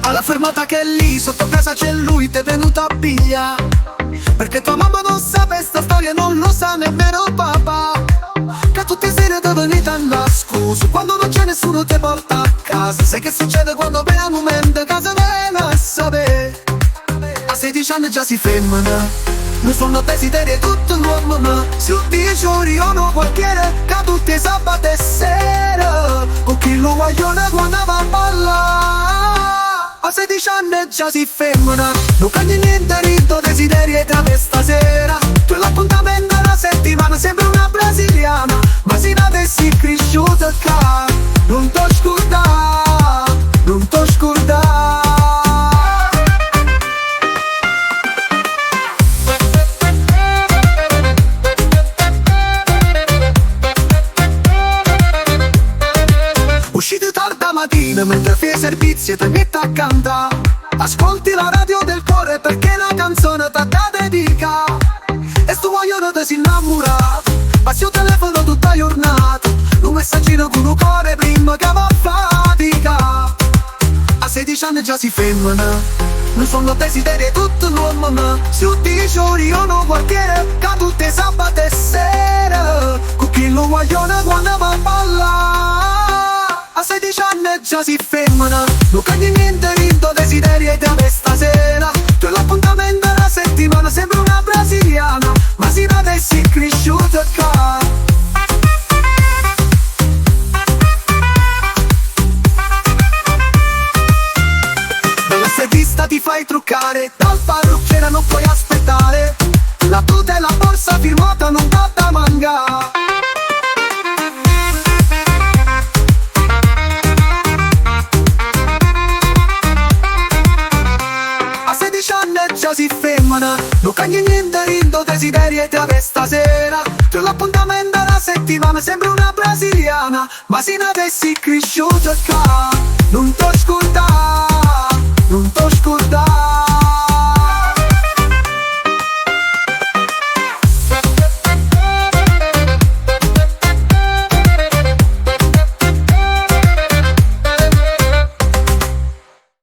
Alla fermata che è lì sotto casa c'è lui, t'è venuto a piglia, perché tua mamma non sa questa storia, non lo sa nemmeno papà, che tutte le sere dove venite a nascosto, quando non c'è nessuno ti porta a casa. Sai che succede quando per un momento casa viene a sapere. A 16 anni già si femmina, non sono desideri tutto l'uomo, ma su 10 ore io non quartiere, che tutte sabato e sera, con chi lo guaglione quando va a ballare. A 16 anni già si femmina, non cambia niente, rito desideri e tra stasera. Tu l'appuntamento alla settimana, sembra una brasiliana, ma se non avessi cresciuto qua, non t'ho scordato, non t'ho scordato. Uscite tarda mattina mentre fai servizio e ti metti a cantare, ascolti la radio del cuore perché la canzone t'ha da dedica. E sto vogliono ti si innamora, passi il telefono tutta la giornata, un messaggino con un cuore prima che va a fatica. A 16 anni già si femmina, non sono desideri tutto l'uomo, ma su 10 ore io non quartiere, che tutte sabato e sera, con chi lo guaglione quando va a ballare. A 16 anni già si femmina, non cambia niente, rito desideri e te stasera. Tu l'appuntamento alla settimana, sembra una brasiliana, ma se non avessi cresciuto qua. Dalla stilista ti fai truccare, dal parrucchiere non puoi aspettare, la tuta e la borsa firmata non dà da mangiare. Già si femmina, non cambia niente, rito desideri e te stasera. Tu l'appuntamento alla settimana, sembra una brasiliana, ma se non avessi cresciuto qua, non t'ho scordato, non t'ho scordato.